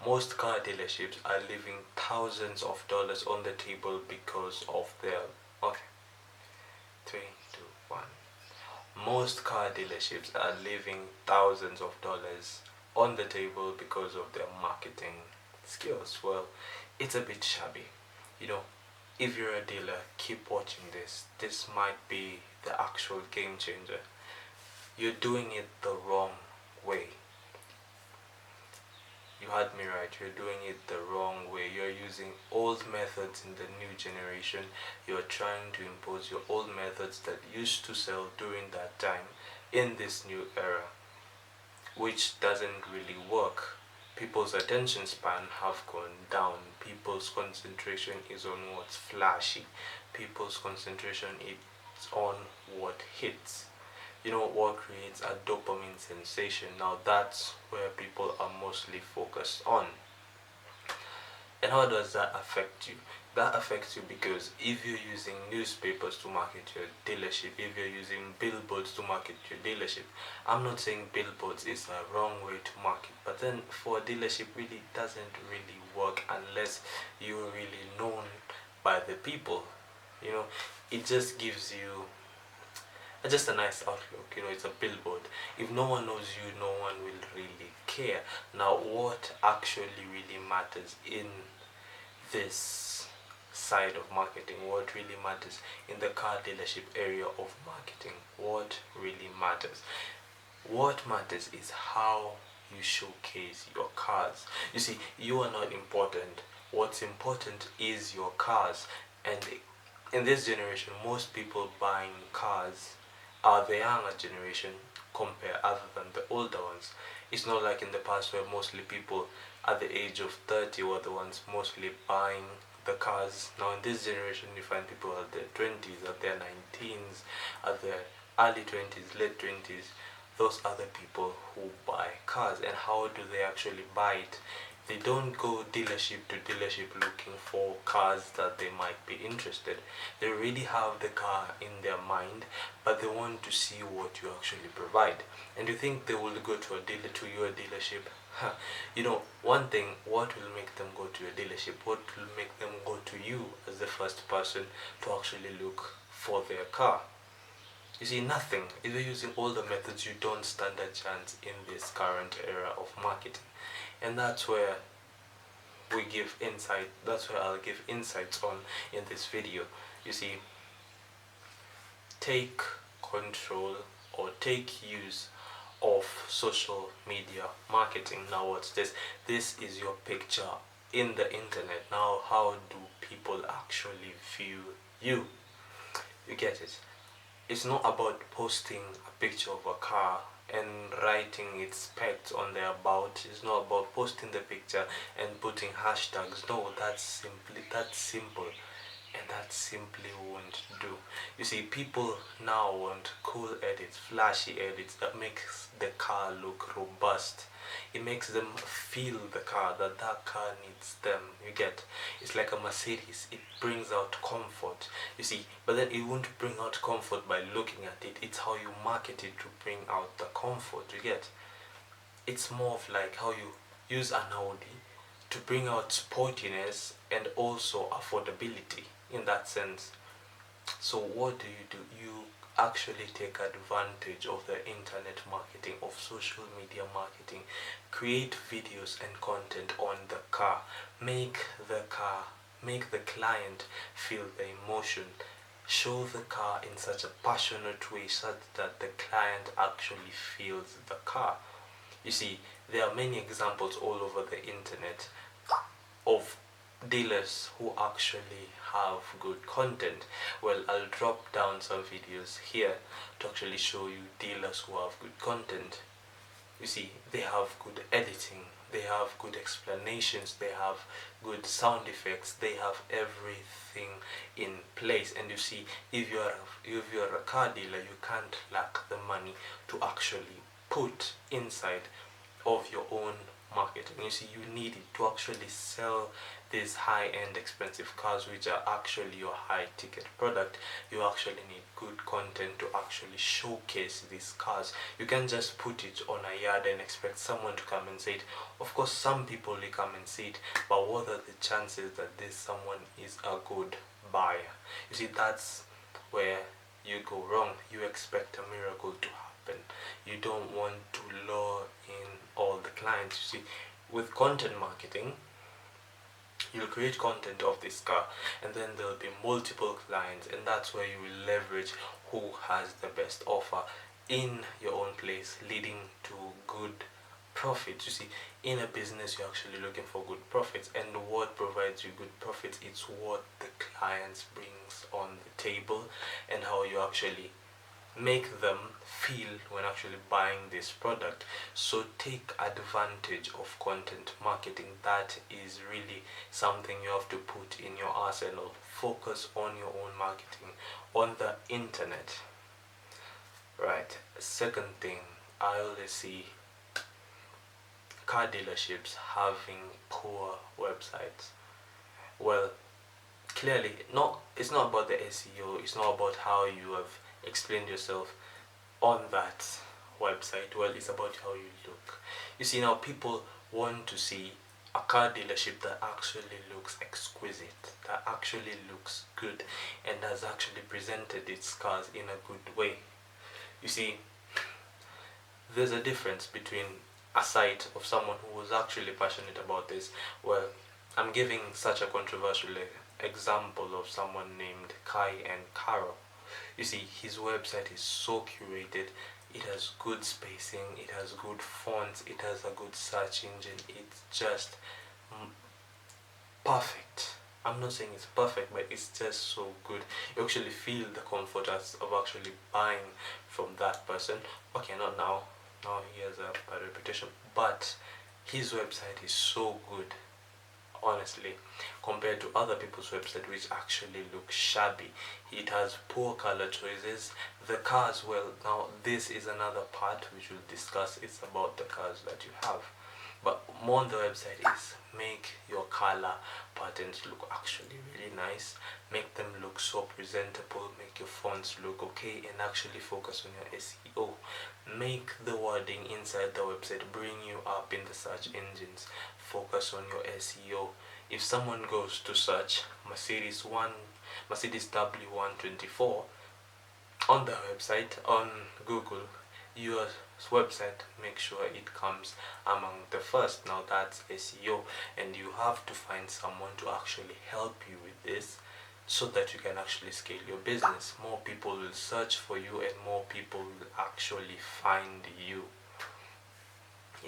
Most car dealerships are leaving thousands of dollars on the table because of their. Okay, three, two, one. Most car dealerships are leaving thousands of dollars on the table because of their marketing skills. Well, it's a bit shabby. You know, if you're a dealer, keep watching this. This might be the actual game changer. You're doing it the wrong way. You had me right, you're doing it the wrong way. You're using old methods in the new generation. You're trying to impose your old methods that used to sell during that time in this new era, which doesn't really work. People's attention span have gone down. People's concentration is on what's flashy. People's concentration is on what hits. You know what creates a dopamine sensation. Now that's where people are mostly focused on. And how does that affect you? That affects you because if you're using newspapers to market your dealership, if you're using billboards to market your dealership, I'm not saying billboards is a wrong way to market, but then for a dealership really doesn't really work unless you're really known by the people. You know, it just gives you just a nice outlook. You know, it's a billboard. If no one knows you, no one will really care. Now what actually really matters in this side of marketing, what really matters in the car dealership area of marketing, what really matters, what matters is how you showcase your cars. You see, you are not important. What's important is your cars. And in this generation, most people buying cars are the younger generation compare other than the older ones. It's not like in the past where mostly people at the age of 30 were the ones mostly buying the cars. Now in this generation you find people at their 20s, at their 19s, at their early 20s, late 20s. Those are the people who buy cars. And how do they actually buy it? They don't go dealership to dealership looking for cars that they might be interested. They already have the car in their mind, but they want to see what you actually provide. And you think they will go to your dealership? You know, one thing, what will make them go to your dealership? What will make them go to you as the first person to actually look for their car? You see, nothing. If you're using all the methods, you don't stand a chance in this current era of marketing. And that's where we give insight, that's where I'll give insights on in this video. You see, take control or take use of social media marketing. Now what's this? This is your picture in the internet. Now how do people actually view you? You get it? It's not about posting a picture of a car and writing its specs on the about. It's not about posting the picture and putting hashtags. No, that's simple, and that simply won't do. You see, people now want cool edits, flashy edits that makes the car look robust. It makes them feel the car, that car needs them. You get? It's like a Mercedes. It brings out comfort. You see, but then it won't bring out comfort by looking at it. It's how you market it to bring out the comfort. You get? It's more of like how you use an Audi to bring out sportiness and also affordability in that sense. So what do? You actually take advantage of the internet marketing, of social media marketing. Create videos and content on the car. Make the car, make the client feel the emotion. Show the car in such a passionate way such that the client actually feels the car. You see, there are many examples all over the internet of dealers who actually have good content. Well, I'll drop down some videos here to actually show you dealers who have good content. You see, they have good editing, they have good explanations, they have good sound effects, they have everything in place. And you see, if you're a car dealer, you can't lack the money to actually put inside of your own marketing. You see, you need it to actually sell these high-end expensive cars, which are actually your high-ticket product. You actually need good content to actually showcase these cars. You can't just put it on a yard and expect someone to come and see it. Of course, some people will come and see it, but what are the chances that this someone is a good buyer? You see, that's where you go wrong. You expect a miracle to happen. You don't want to lure in all the clients. You see, with content marketing, you'll create content of this car, and then there'll be multiple clients, and that's where you will leverage who has the best offer in your own place, leading to good profits. You see, in a business, you're actually looking for good profits, and what provides you good profits, it's what the clients brings on the table and how you actually make them feel when actually buying this product. So take advantage of content marketing. That is really something you have to put in your arsenal. Focus on your own marketing on the internet. Right, second thing, I always see car dealerships having poor websites. Well, clearly, it's not about the SEO, it's not about how you have explained yourself on that website. Well, it's about how you look. You see, now people want to see a car dealership that actually looks exquisite, that actually looks good, and has actually presented its cars in a good way. You see, there's a difference between a site of someone who was actually passionate about this. Well, I'm giving such a controversial example of someone named Kai and Caro. You see, his website is so curated. It has good spacing, it has good fonts, it has a good search engine. It's just perfect. I'm not saying it's perfect, but it's just so good. You actually feel the comfort of actually buying from that person. Okay, not now. Now he has a bad reputation, but his website is so good, honestly, compared to other people's website which actually look shabby. It has poor color choices. The cars, well, now this is another part which we'll discuss. It's about the cars that you have, but more on the website is make your color patterns look actually really nice, make them look so presentable, make your fonts look okay, and actually focus on your SEO. Make the wording inside the website bring you up in the search engines. Focus on your SEO. If someone goes to search Mercedes W124 on the website on Google, your website, make sure it comes among the first. Now that's SEO, and you have to find someone to actually help you with this so that you can actually scale your business. More people will search for you and more people will actually find you.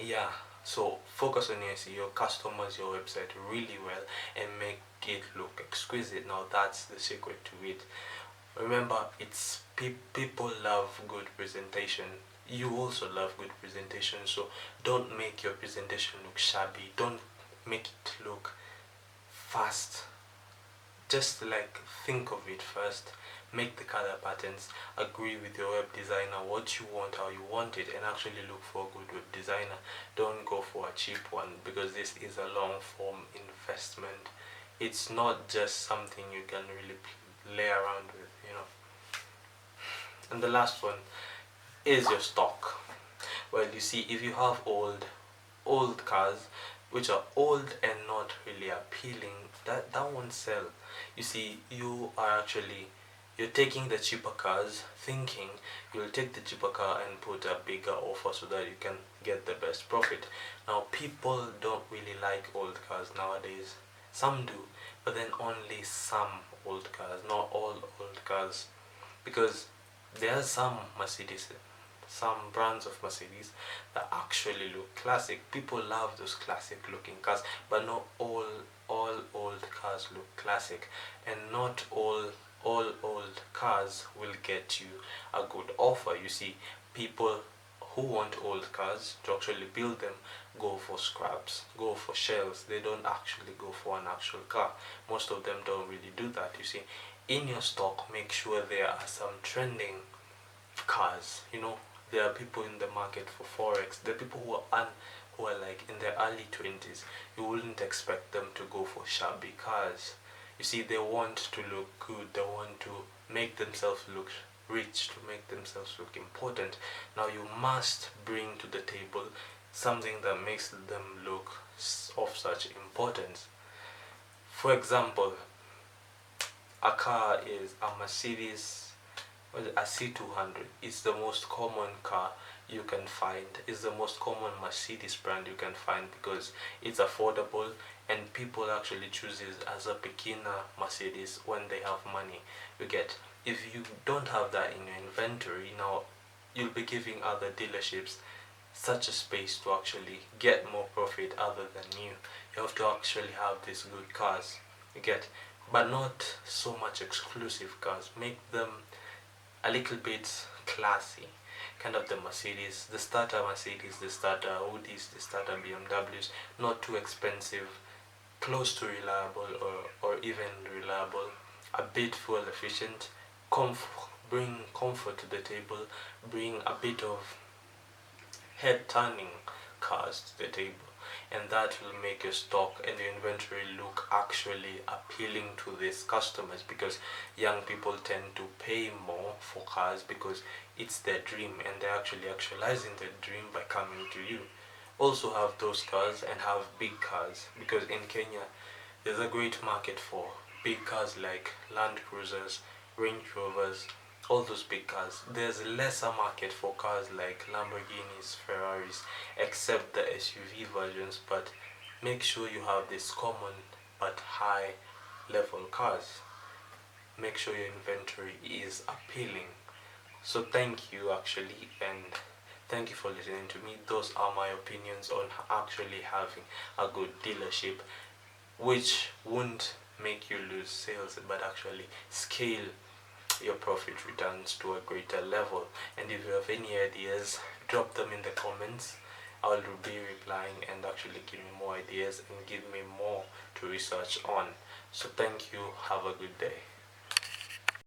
Yeah, so focus on your SEO, customize your website really well and make it look exquisite. Now that's the secret to it. Remember, it's people love good presentation. You also love good presentation, so don't make your presentation look shabby. Don't make it look fast. Just like think of it first. Make the color patterns, agree with your web designer what you want, how you want it, and actually look for a good web designer. Don't go for a cheap one, because this is a long form investment. It's not just something you can really play around with, you know. And the last one is your stock. Well, you see, if you have old cars which are old and not really appealing, that won't sell. You see, you're taking the cheaper cars thinking you'll take the cheaper car and put a bigger offer so that you can get the best profit. Now people don't really like old cars nowadays. Some do, but then only some old cars, not all old cars, because there are some brands of Mercedes that actually look classic. People love those classic looking cars, but not all old cars look classic, and not all old cars will get you a good offer. You see, people who want old cars to actually build them go for scraps, go for shells. They don't actually go for an actual car. Most of them don't really do that. You see, in your stock, make sure there are some trending cars. You know, there are people in the market for forex. There are people who are who are like in their early 20s, you wouldn't expect them to go for shabby cars. You see, they want to look good, they want to make themselves look rich, to make themselves look important. Now you must bring to the table something that makes them look of such importance. For example, a car is a Mercedes, a C200. It's the most common car you can find. It's the most common Mercedes brand you can find because it's affordable, and people actually choose it as a beginner Mercedes when they have money. You get, if you don't have that in your inventory, now you'll be giving other dealerships such a space to actually get more profit other than you. You have to actually have these good cars. You get, but not so much exclusive cars. Make them a little bit classy, kind of the Mercedes, the starter Mercedes, the starter Audis, the starter BMWs, not too expensive, close to reliable, or even reliable, a bit fuel efficient, bring comfort to the table, bring a bit of head turning cars to the table, and that will make your stock and your inventory look actually appealing to these customers, because young people tend to pay more for cars because it's their dream, and they're actually actualizing their dream by coming to you. Also have those cars and have big cars, because in Kenya there's a great market for big cars like Land Cruisers, Range Rovers, all those big cars. There's lesser market for cars like Lamborghinis, Ferraris, except the SUV versions, but make sure you have these common but high level cars. Make sure your inventory is appealing. So thank you actually, and thank you for listening to me. Those are my opinions on actually having a good dealership, which won't make you lose sales but actually scale your profit returns to a greater level. And if you have any ideas, drop them in the comments. I'll be replying and actually give me more ideas and give me more to research on. So thank you, have a good day.